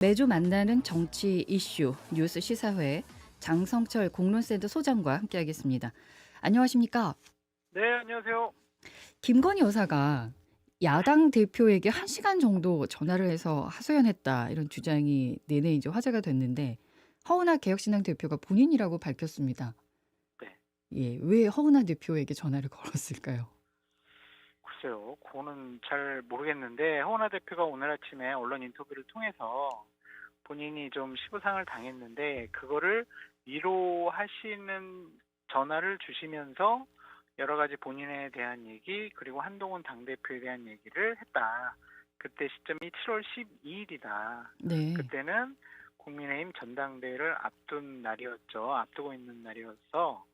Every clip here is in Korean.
매주 만나는 정치 이슈 뉴스 시사회 장성철 공론센터 소장과 함께하겠습니다. 안녕하십니까? 네, 안녕하세요. 김건희 여사가 야당 대표에게 1시간 정도 전화를 해서 하소연했다 이런 주장이 내내 이제 화제가 됐는데 허은하 개혁신당 대표가 본인이라고 밝혔습니다. 네, 예, 왜 허은하 대표에게 전화를 걸었을까요? 글쎄요. 그거는 잘 모르겠는데 허은하 대표가 오늘 아침에 언론 인터뷰를 통해서 본인이 좀 시부상을 당했는데 그거를 위로하시는 전화를 주시면서 여러 가지 본인에 대한 얘기 그리고 한동훈 당대표에 대한 얘기를 했다. 그때 시점이 7월 12일이다. 네, 그때는 국민의힘 전당대회를 앞두고 있는 날이어서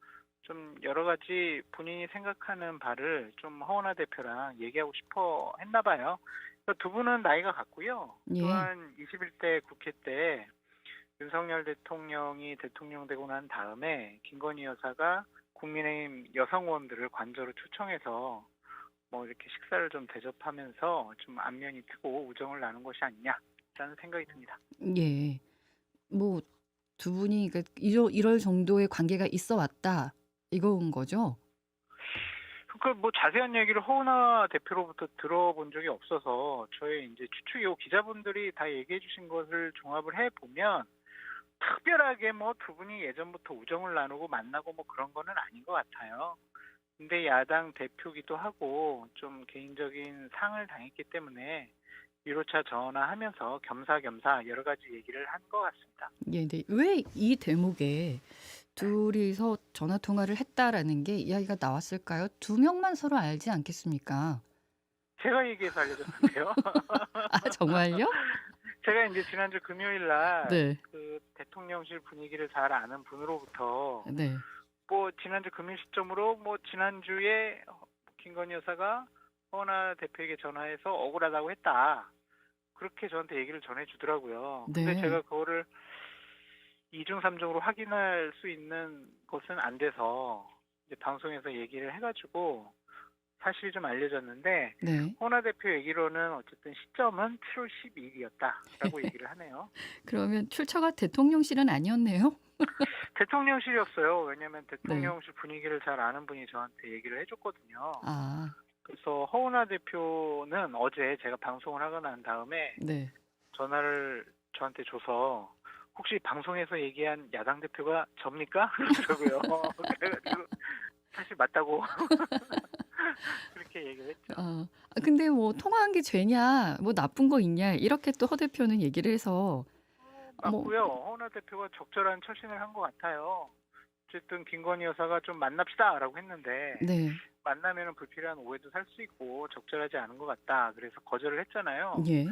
좀 여러 가지 본인이 생각하는 바를 좀 허은하 대표랑 얘기하고 싶어 했나 봐요. 두 분은 나이가 같고요. 예, 또한 21대 국회 때 윤석열 대통령이 대통령 되고 난 다음에 김건희 여사가 국민의힘 여성 의원들을 관저로 초청해서 뭐 이렇게 식사를 좀 대접하면서 좀 안면이 트고 우정을 나눈 것이 아니냐라는 생각이 듭니다. 예. 뭐 두 분이 그러니까 이럴 정도의 관계가 있어 왔다 이건 거죠? 그러니까 뭐 자세한 얘기를 허은하 대표로부터 들어본 적이 없어서 저희 이제 추측이고 기자분들이 다 얘기해 주신 것을 종합을 해 보면 특별하게 뭐 두 분이 예전부터 우정을 나누고 만나고 뭐 그런 거는 아닌 것 같아요. 근데 야당 대표기도 하고 좀 개인적인 상을 당했기 때문에 위로차 전화하면서 겸사겸사 여러 가지 얘기를 한 것 같습니다. 예, 근데 왜 이 대목에 둘이서 전화 통화를 했다라는 게 이야기가 나왔을까요? 두 명만 서로 알지 않겠습니까? 제가 얘기해서 알려줬는데요. 아, 정말요? 제가 이제 지난주 금요일 날 네, 그 대통령실 분위기를 잘 아는 분으로부터 네, 뭐 지난주 금요일 시점으로 뭐 지난주에 김건희 여사가 허은하 대표에게 전화해서 억울하다고 했다. 그렇게 저한테 얘기를 전해주더라고요. 근데 네. 제가 그거를 이중삼중으로 확인할 수 있는 것은 안 돼서 이제 방송에서 얘기를 해가지고 사실이 좀 알려졌는데 네. 허은하 대표 얘기로는 어쨌든 시점은 7월 12일이었다라고 얘기를 하네요. 그러면 출처가 대통령실은 아니었네요? 대통령실이었어요. 왜냐하면 네. 대통령실 분위기를 잘 아는 분이 저한테 얘기를 해줬거든요. 아, 그래서 허은하 대표는 어제 제가 방송을 하고 난 다음에 네. 전화를 저한테 줘서 혹시 방송에서 얘기한 야당 대표가 접니까? 그러더라고요. 그래가지고 사실 맞다고 그렇게 얘기를 했죠. 근데 뭐 통화한 게 죄냐, 뭐 나쁜 거 있냐, 이렇게 또 허 대표는 얘기를 해서 뭐, 맞고요. 허은하 대표가 적절한 처신을 한 것 같아요. 어쨌든 김건희 여사가 좀 만납시다라고 했는데 네, 만나면은 불필요한 오해도 살 수 있고 적절하지 않은 것 같다. 그래서 거절을 했잖아요. 예,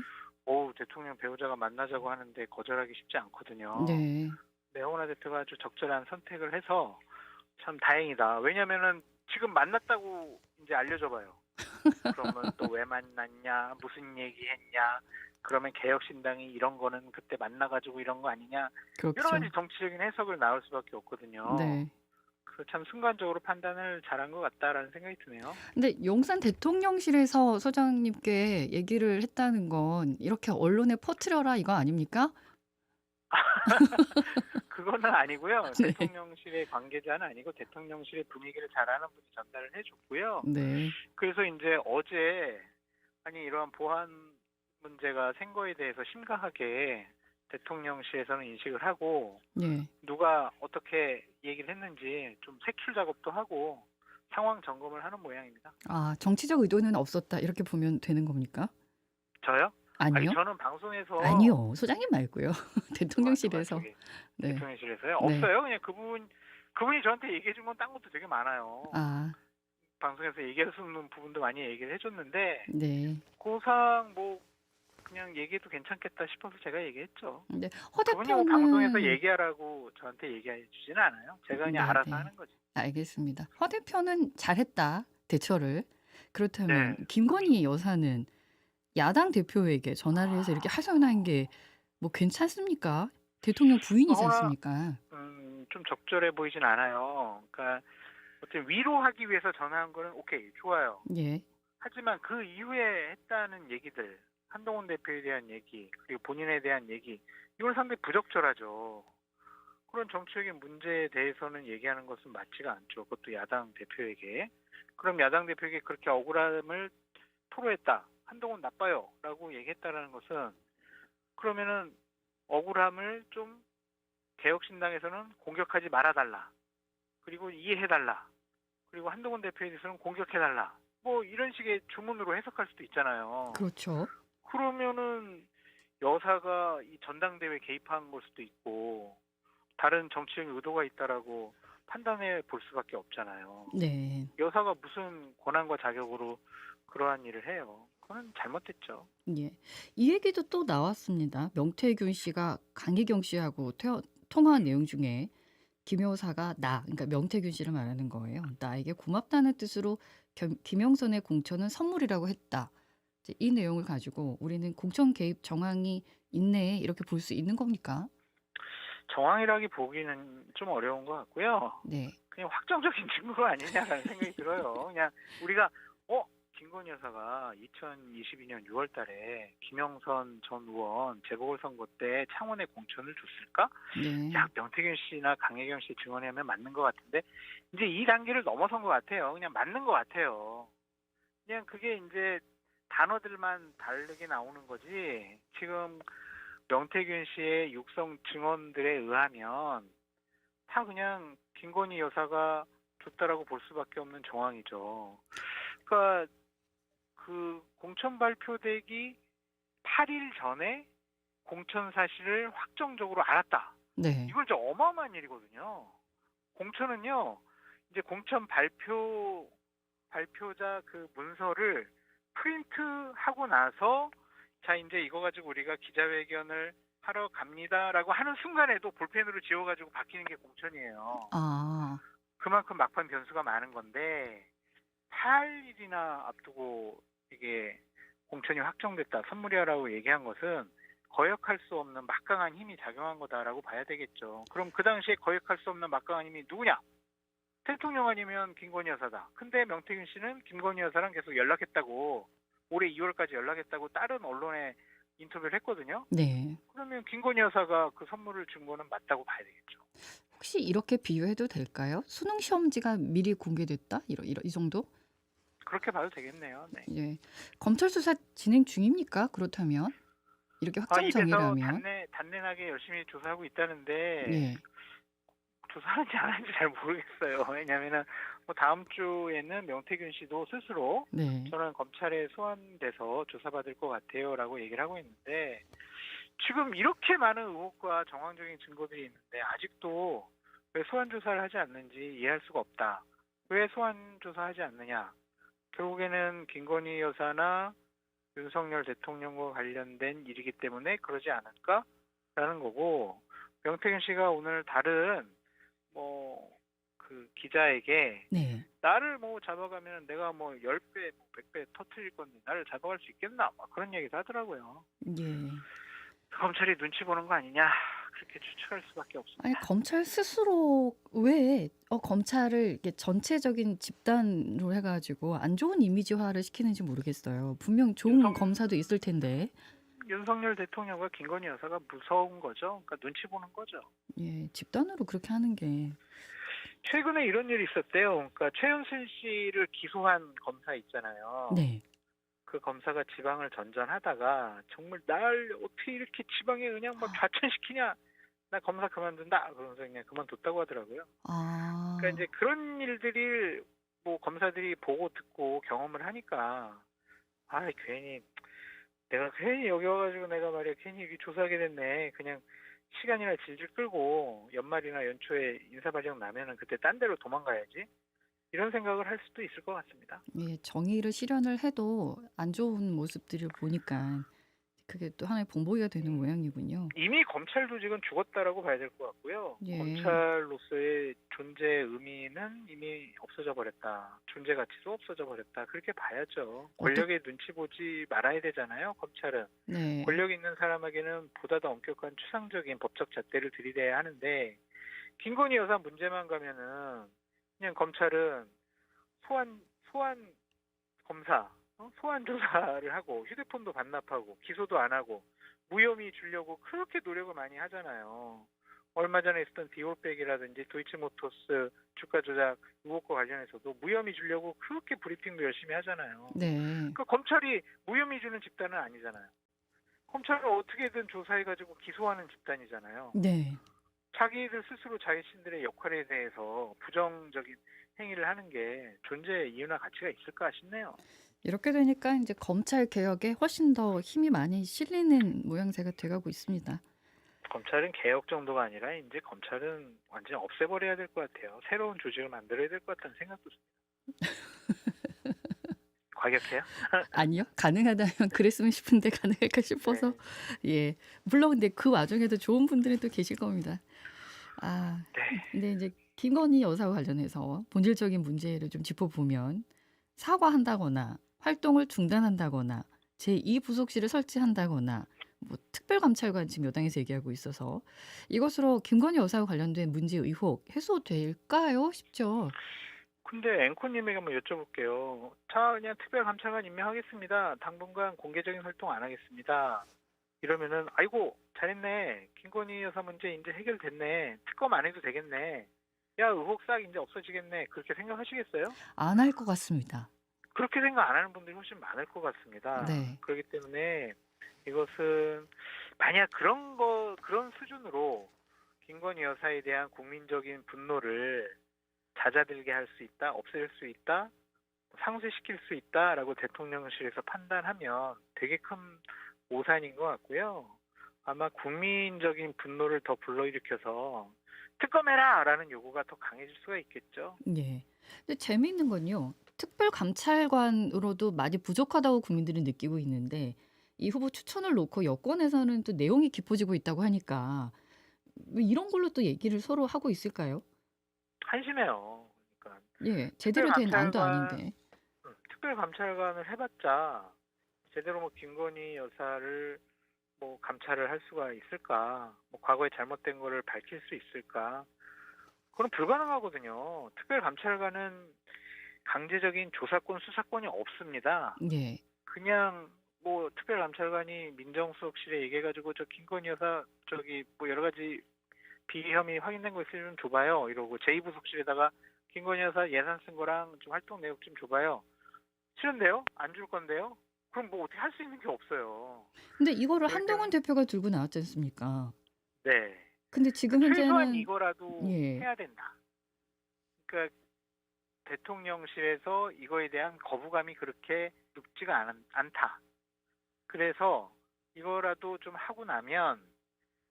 대통령 배우자가 만나자고 하는데 거절하기 쉽지 않거든요. 네. 네, 허은하 대표가 아주 적절한 선택을 해서 참 다행이다. 왜냐면은 지금 만났다고 이제 알려줘 봐요. 그러면 또 왜 만났냐, 무슨 얘기했냐, 그러면 개혁신당이 이런 거는 그때 만나가지고 이런 거 아니냐, 여러 그렇죠. 가지 정치적인 해석을 나올 수밖에 없거든요. 네. 그 참 순간적으로 판단을 잘한 것 같다라는 생각이 드네요. 근데 용산 대통령실에서 소장님께 얘기를 했다는 건 이렇게 언론에 퍼뜨려라 이거 아닙니까? 그거는 아니고요. 네. 대통령실의 관계자는 아니고 대통령실의 분위기를 잘 아는 분이 전달을 해줬고요. 네. 그래서 이제 어제 이러한 보안 문제가 생거에 대해서 심각하게 대통령실에서는 인식을 하고 예. 누가 어떻게 얘기를 했는지 좀 색출 작업도 하고 상황 점검을 하는 모양입니다. 아, 정치적 의도는 없었다 이렇게 보면 되는 겁니까? 저요? 아니 아니요? 저는 방송에서 아니요. 소장님 말고요. 누가 대통령실에서. 저기 네. 대통령실에서요? 네. 없어요. 그냥 그분이 저한테 얘기해 준 건 딴 것도 되게 많아요. 아, 방송에서 얘기할 수 없는 부분도 많이 얘기를 해줬는데 네. 고상 뭐 그냥 얘기해도 괜찮겠다 싶어서 제가 얘기했죠. 근데 허 그분이 뭐 방송에서 대표는 얘기하라고 저한테 얘기해 주지는 않아요. 제가 그냥 네, 알아서 네. 하는 거지. 알겠습니다. 허 대표는 잘했다. 대처를. 그렇다면 네. 김건희 여사는 야당 대표에게 전화를 해서 이렇게 하소연한 게 뭐 괜찮습니까? 대통령 부인이지 허나 않습니까? 좀 적절해 보이진 않아요. 그러니까 어쨌든 위로하기 위해서 전화한 거는 오케이 좋아요. 예. 하지만 그 이후에 했다는 얘기들 한동훈 대표에 대한 얘기, 그리고 본인에 대한 얘기, 이건 상당히 부적절하죠. 그런 정치적인 문제에 대해서는 얘기하는 것은 맞지가 않죠. 그것도 야당 대표에게. 그럼 야당 대표에게 그렇게 억울함을 토로했다. 한동훈 나빠요. 라고 얘기했다라는 것은, 그러면은 억울함을 좀 개혁신당에서는 공격하지 말아달라. 그리고 이해해달라. 그리고 한동훈 대표에 대해서는 공격해달라. 뭐 이런 식의 주문으로 해석할 수도 있잖아요. 그렇죠. 그러면은 여사가 이 전당대회에 개입한 걸 수도 있고 다른 정치적인 의도가 있다라고 판단해 볼 수밖에 없잖아요. 네. 여사가 무슨 권한과 자격으로 그러한 일을 해요. 그건 잘못됐죠. 예. 이 얘기도 또 나왔습니다. 명태균 씨가 강희경 씨하고 통화한 내용 중에 김 여사가 그러니까 명태균 씨를 말하는 거예요. 나에게 고맙다는 뜻으로 김영선의 공천은 선물이라고 했다. 이제 이 내용을 가지고 우리는 공천 개입 정황이 있네 이렇게 볼 수 있는 겁니까? 정황이라기 보기는 좀 어려운 것 같고요. 네. 그냥 확정적인 증거가 아니냐라는 생각이 들어요. 그냥 우리가 김건희 여사가 2022년 6월 달에 김영선 전 의원 재보궐선거 때 창원에 공천을 줬을까? 네. 야, 명태균 씨나 강혜경 씨 증언에 하면 맞는 것 같은데 이제 이 단계를 넘어선 것 같아요. 그냥 맞는 것 같아요. 그냥 그게 이제 단어들만 다르게 나오는 거지. 지금 명태균 씨의 육성 증언들에 의하면 다 그냥 김건희 여사가 줬다라고 볼 수밖에 없는 정황이죠. 그러니까 그 공천 발표되기 8일 전에 공천 사실을 확정적으로 알았다. 네. 이건 좀 어마어마한 일이거든요. 공천은요, 이제 공천 발표자 그 문서를 프린트하고 나서 자, 이제 이거 가지고 우리가 기자회견을 하러 갑니다라고 하는 순간에도 볼펜으로 지워가지고 바뀌는 게 공천이에요. 아, 그만큼 막판 변수가 많은 건데 8일이나 앞두고 이게 공천이 확정됐다, 선물이야라고 얘기한 것은 거역할 수 없는 막강한 힘이 작용한 거다라고 봐야 되겠죠. 그럼 그 당시에 거역할 수 없는 막강한 힘이 누구냐? 대통령 아니면 김건희 여사다. 근데 명태균 씨는 김건희 여사랑 계속 연락했다고, 올해 2월까지 연락했다고 다른 언론에 인터뷰를 했거든요. 네. 그러면 김건희 여사가 그 선물을 준 거는 맞다고 봐야 되겠죠. 혹시 이렇게 비유해도 될까요? 수능 시험지가 미리 공개됐다? 이 정도? 그렇게 봐도 되겠네요. 네. 예. 검찰 수사 진행 중입니까? 그렇다면 이렇게 확정 입에서 정이라면. 단내나게 열심히 조사하고 있다는데 예. 조사하는지 안 하는지 잘 모르겠어요. 왜냐하면 뭐 다음 주에는 명태균 씨도 스스로 네. 저는 검찰에 소환돼서 조사받을 것 같아요라고 얘기를 하고 있는데, 지금 이렇게 많은 의혹과 정황적인 증거들이 있는데 아직도 왜 소환 조사를 하지 않는지 이해할 수가 없다. 왜 소환 조사하지 않느냐? 결국에는 김건희 여사나 윤석열 대통령과 관련된 일이기 때문에 그러지 않을까라는 거고, 명태균 씨가 오늘 다른 그 기자에게 네. 나를 잡아가면 내가 10배, 100배 터트릴 건데 나를 잡아갈 수 있겠나? 막 그런 얘기도 하더라고요. 예. 검찰이 눈치 보는 거 아니냐? 그렇게 추측할 수밖에 아니 없습니다. 검찰 스스로 왜 검찰을 이렇게 전체적인 집단으로 해가지고 안 좋은 이미지화를 시키는지 모르겠어요. 분명 좋은 검사도 있을 텐데. 윤석열 대통령과 김건희 여사가 무서운 거죠. 그러니까 눈치 보는 거죠. 예, 집단으로 그렇게 하는 게. 최근에 이런 일이 있었대요. 그러니까 최은순 씨를 기소한 검사 있잖아요. 네. 그 검사가 지방을 전전하다가 정말 날 어떻게 이렇게 지방에 그냥 좌천시키냐? 나 검사 그만둔다. 그러면서 그냥 그만뒀다고 하더라고요. 아, 그러니까 이제 그런 일들이 검사들이 보고 듣고 경험을 하니까 내가 괜히 여기 와가지고 내가 말이야 괜히 여기 조사하게 됐네. 그냥 시간이나 질질 끌고 연말이나 연초에 인사발령 나면은 그때 딴 데로 도망가야지. 이런 생각을 할 수도 있을 것 같습니다. 예, 정의를 실현을 해도 안 좋은 모습들을 보니까 그게 또 하나의 본보기가 되는 모양이군요. 이미 검찰도 지금 죽었다라고 봐야 될 것 같고요. 예. 검찰로서의 존재 의미는 이미 없어져 버렸다. 존재 가치도 없어져 버렸다. 그렇게 봐야죠. 권력의 눈치 보지 말아야 되잖아요. 검찰은. 네. 권력 있는 사람에게는 보다 더 엄격한 추상적인 법적 잣대를 들이대야 하는데, 김건희 여사 문제만 가면은 그냥 검찰은 소환 검사 소환 조사를 하고 휴대폰도 반납하고 기소도 안 하고 무혐의 주려고 그렇게 노력을 많이 하잖아요. 얼마 전에 있었던 비올백이라든지 도이치모터스 주가 조작 의혹과 관련해서도 무혐의 주려고 그렇게 브리핑도 열심히 하잖아요. 네. 그 검찰이 무혐의 주는 집단은 아니잖아요. 검찰은 어떻게든 조사해가지고 기소하는 집단이잖아요. 네. 자기들 스스로 자신들의 역할에 대해서 부정적인 행위를 하는 게 존재의 이유나 가치가 있을까 싶네요. 이렇게 되니까 이제 검찰 개혁에 훨씬 더 힘이 많이 실리는 모양새가 돼가고 있습니다. 검찰은 개혁 정도가 아니라 이제 검찰은 완전히 없애버려야 될 것 같아요. 새로운 조직을 만들어야 될 것 같다는 생각도 듭니다. 과격해요? 아니요. 가능하다면 그랬으면 싶은데 가능할까 싶어서. 네. 예. 물론 근데 그 와중에도 좋은 분들이 또 계실 겁니다. 아, 네. 근데 이제 김건희 여사와 관련해서 본질적인 문제를 좀 짚어보면 사과한다거나 활동을 중단한다거나 제2부속실을 설치한다거나 뭐 특별감찰관 지금 여당에서 얘기하고 있어서 이것으로 김건희 여사와 관련된 문제 의혹 해소될까요? 싶죠. 근데 앵커님에게 한번 여쭤볼게요. 자, 그냥 특별감찰관 임명하겠습니다. 당분간 공개적인 활동 안 하겠습니다. 이러면은 아이고 잘했네. 김건희 여사 문제 이제 해결됐네. 특검 안 해도 되겠네. 야, 의혹 싹 이제 없어지겠네. 그렇게 생각하시겠어요? 안 할 것 같습니다. 그렇게 생각 안 하는 분들이 훨씬 많을 것 같습니다. 네. 그렇기 때문에 이것은 만약 그런 수준으로 김건희 여사에 대한 국민적인 분노를 잦아들게 할 수 있다, 없앨 수 있다, 상쇄시킬 수 있다라고 대통령실에서 판단하면 되게 큰 오산인 것 같고요. 아마 국민적인 분노를 더 불러일으켜서 특검해라라는 요구가 더 강해질 수가 있겠죠. 예. 근데 재미있는 건요. 특별감찰관으로도 많이 부족하다고 국민들이 느끼고 있는데 이 후보 추천을 놓고 여권에서는 또 내용이 깊어지고 있다고 하니까 왜 이런 걸로 또 얘기를 서로 하고 있을까요? 한심해요. 그러니까 예. 제대로 된 안도 특별감찰관 아닌데. 특별감찰관을 해봤자 제대로 뭐 김건희 여사를 뭐 감찰을 할 수가 있을까? 뭐 과거에 잘못된 거를 밝힐 수 있을까? 그건 불가능하거든요. 특별감찰관은 강제적인 조사권, 수사권이 없습니다. 예. 그냥 뭐 특별감찰관이 민정수석실에 얘기해가지고 저 김건희 여사 저기 뭐 여러 가지 비혐의 확인된 거 있으면 좀 줘봐요. 이러고 제2부속실에다가 김건희 여사 예산 쓴 거랑 좀 활동 내역 좀 줘봐요. 싫은데요? 안 줄 건데요? 그럼 뭐 어떻게 할 수 있는 게 없어요. 근데 이거를 그렇기 한동훈 때문에 대표가 들고 나왔지 않습니까? 네. 근데 지금 최소한 현재는 이거라도 예. 해야 된다. 그러니까 대통령실에서 이거에 대한 거부감이 그렇게 높지가 않다. 그래서 이거라도 좀 하고 나면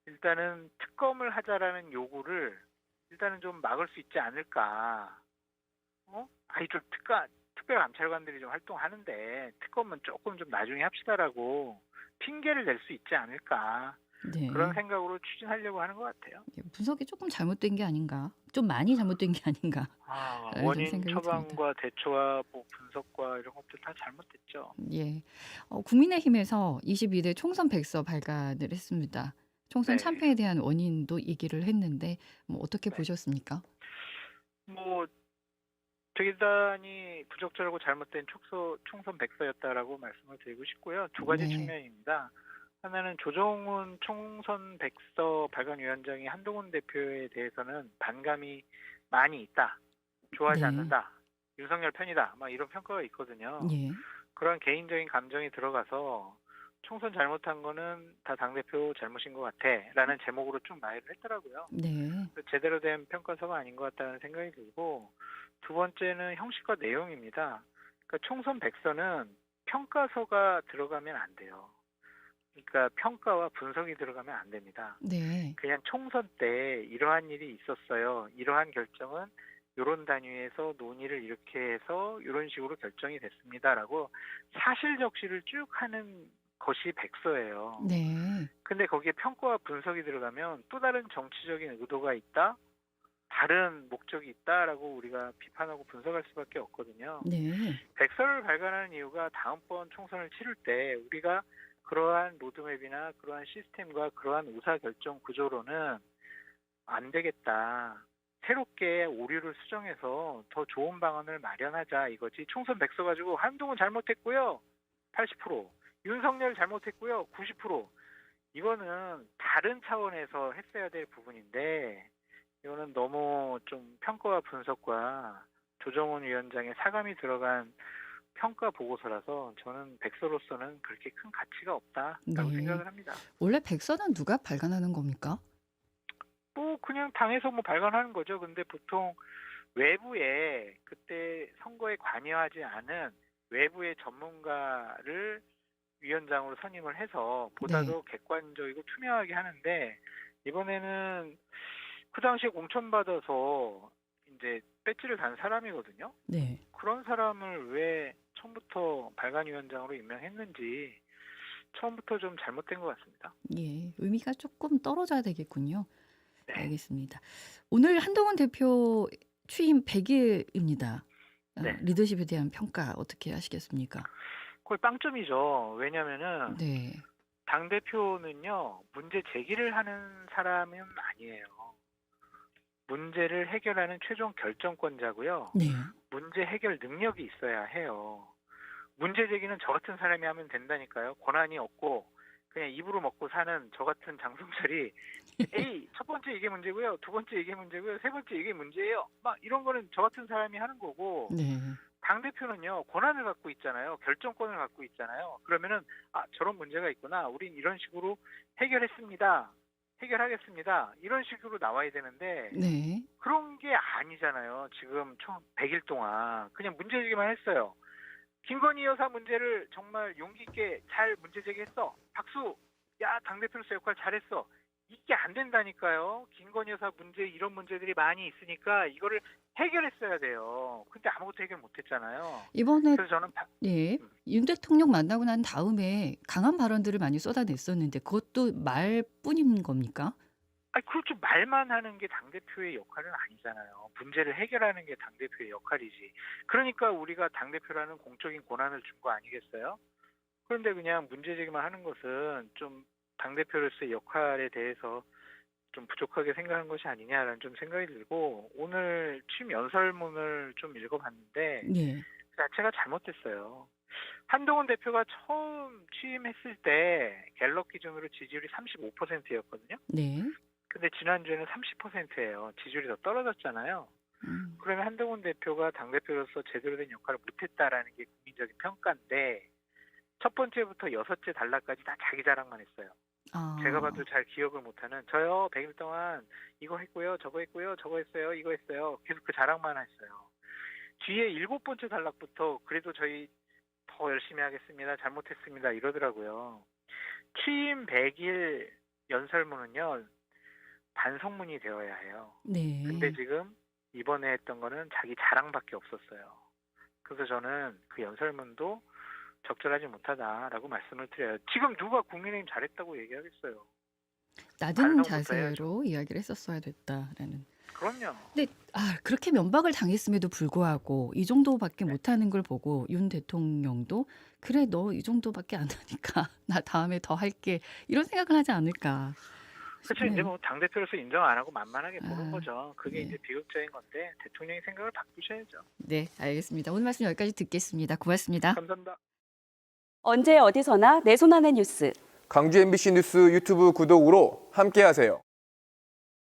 일단은 특검을 하자라는 요구를 일단은 좀 막을 수 있지 않을까. 아니 좀 특별감찰관들이 좀 활동하는데 특검은 조금 좀 나중에 합시다라고 핑계를 낼 수 있지 않을까. 그런 네. 생각으로 추진하려고 하는 것 같아요. 예, 분석이 조금 잘못된 게 아닌가? 좀 많이 잘못된 게 아닌가? 좀 원인 생각이 듭니다. 처방과 대처와 뭐 분석과 이런 것들 다 잘못됐죠. 예. 국민의힘에서 22대 총선 백서 발간을 했습니다. 총선 네. 참패에 대한 원인도 얘기를 했는데 뭐 어떻게 네. 보셨습니까? 뭐 대단히 부적절하고 잘못된 총선 백서였다라고 말씀을 드리고 싶고요. 두 가지 네. 측면입니다. 하나는 조정훈 총선 백서 발간위원장이 한동훈 대표에 대해서는 반감이 많이 있다. 좋아하지 네. 않는다. 윤석열 편이다. 막 이런 평가가 있거든요. 예. 그런 개인적인 감정이 들어가서 총선 잘못한 거는 다 당대표 잘못인 것 같아 라는 제목으로 쭉 나열을 했더라고요. 네. 제대로 된 평가서가 아닌 것 같다는 생각이 들고, 두 번째는 형식과 내용입니다. 그러니까 총선 백서는 평가서가 들어가면 안 돼요. 그러니까 평가와 분석이 들어가면 안 됩니다. 네. 그냥 총선 때 이러한 일이 있었어요. 이러한 결정은 이런 단위에서 논의를 이렇게 해서 이런 식으로 결정이 됐습니다라고 사실 적시를 쭉 하는 것이 백서예요. 네. 근데 거기에 평가와 분석이 들어가면 또 다른 정치적인 의도가 있다, 다른 목적이 있다라고 우리가 비판하고 분석할 수밖에 없거든요. 네. 백서를 발간하는 이유가 다음번 총선을 치를 때 우리가 그러한 로드맵이나 그러한 시스템과 그러한 의사결정 구조로는 안 되겠다. 새롭게 오류를 수정해서 더 좋은 방안을 마련하자 이거지. 총선 백서 가지고 한동훈 잘못했고요. 80%, 윤석열 잘못했고요. 90%. 이거는 다른 차원에서 했어야 될 부분인데 이거는 너무 좀 평가와 분석과 조정훈 위원장의 사감이 들어간 평가 보고서라서 저는 백서로서는 그렇게 큰 가치가 없다라고 네. 생각을 합니다. 원래 백서는 누가 발간하는 겁니까? 뭐 그냥 당에서 뭐 발간하는 거죠. 근데 보통 외부에 그때 선거에 관여하지 않은 외부의 전문가를 위원장으로 선임을 해서 보다 네. 더 객관적이고 투명하게 하는데 이번에는 그 당시에 공천받아서 이제 배지를 단 사람이거든요. 네. 그런 사람을 왜 처음부터 발간위원장으로 임명했는지 처음부터 좀 잘못된 것 같습니다. 예. 의미가 조금 떨어져야 되겠군요. 네. 알겠습니다. 오늘 한동훈 대표 취임 100일입니다. 네. 리더십에 대한 평가 어떻게 하시겠습니까? 거의 빵점이죠. 왜냐면은 네. 당대표는요, 문제 제기를 하는 사람은 아니에요. 문제를 해결하는 최종 결정권자고요. 네. 문제 해결 능력이 있어야 해요. 문제 제기는 저 같은 사람이 하면 된다니까요. 권한이 없고 그냥 입으로 먹고 사는 저 같은 장성철이 에이, 첫 번째 이게 문제고요. 두 번째 이게 문제고요. 세 번째 이게 문제예요. 막 이런 거는 저 같은 사람이 하는 거고 네. 당대표는요, 권한을 갖고 있잖아요. 결정권을 갖고 있잖아요. 그러면은, 아, 저런 문제가 있구나. 우린 이런 식으로 해결했습니다. 해결하겠습니다. 이런 식으로 나와야 되는데, 네. 그런 게 아니잖아요. 지금 총 100일 동안. 그냥 문제 제기만 했어요. 김건희 여사 문제를 정말 용기 있게 잘 문제 제기했어. 박수. 야, 당대표로서 역할 잘했어. 이게 안 된다니까요. 김건희 여사 문제 이런 문제들이 많이 있으니까 이거를 해결했어야 돼요. 근데 아무것도 해결 못했잖아요. 이번에 그래서 저는 예. 윤 대통령 만나고 난 다음에 강한 발언들을 많이 쏟아냈었는데 그것도 말뿐인 겁니까? 아니 그렇죠. 말만 하는 게 당대표의 역할은 아니잖아요. 문제를 해결하는 게 당대표의 역할이지. 그러니까 우리가 당대표라는 공적인 권한을 준 거 아니겠어요? 그런데 그냥 문제 제기만 하는 것은 좀 당대표로서의 역할에 대해서 좀 부족하게 생각한 것이 아니냐라는 좀 생각이 들고 오늘 취임 연설문을 좀 읽어봤는데 예. 그 자체가 잘못됐어요. 한동훈 대표가 처음 취임했을 때 갤럽 기준으로 지지율이 35%였거든요. 네. 근데 지난주에는 30%예요. 지지율이 더 떨어졌잖아요. 그러면 한동훈 대표가 당대표로서 제대로 된 역할을 못했다라는 게 국민적인 평가인데 첫 번째부터 여섯째 단락까지 다 자기 자랑만 했어요. 제가 봐도 잘 기억을 못하는 저요 100일 동안 이거 했고요 저거 했고요 저거 했어요 이거 했어요 계속 그 자랑만 했어요. 뒤에 일곱 번째 단락부터 그래도 저희 더 열심히 하겠습니다 잘못했습니다 이러더라고요. 취임 100일 연설문은요 반성문이 되어야 해요. 네. 근데 지금 이번에 했던 거는 자기 자랑밖에 없었어요. 그래서 저는 그 연설문도 적절하지 못하다라고 말씀을 드려요. 지금 누가 국민의힘 잘했다고 얘기하겠어요. 낮은 반성부터 자세로 이야기를 했었어야 됐다라는. 그럼요. 근데 그렇게 면박을 당했음에도 불구하고 이 정도밖에 네. 못하는 걸 보고 윤 대통령도 그래 너 이 정도밖에 안 하니까 나 다음에 더 할게 이런 생각을 하지 않을까 그렇죠. 이제 싶네요. 뭐 당대표로서 인정 안 하고 만만하게 보는 거죠. 그게 네. 이제 비극적인 건데 대통령이 생각을 바꾸셔야죠. 네, 알겠습니다. 오늘 말씀 여기까지 듣겠습니다. 고맙습니다. 감사합니다. 언제 어디서나 내 손 안의 뉴스. 광주 MBC 뉴스 유튜브 구독으로 함께하세요.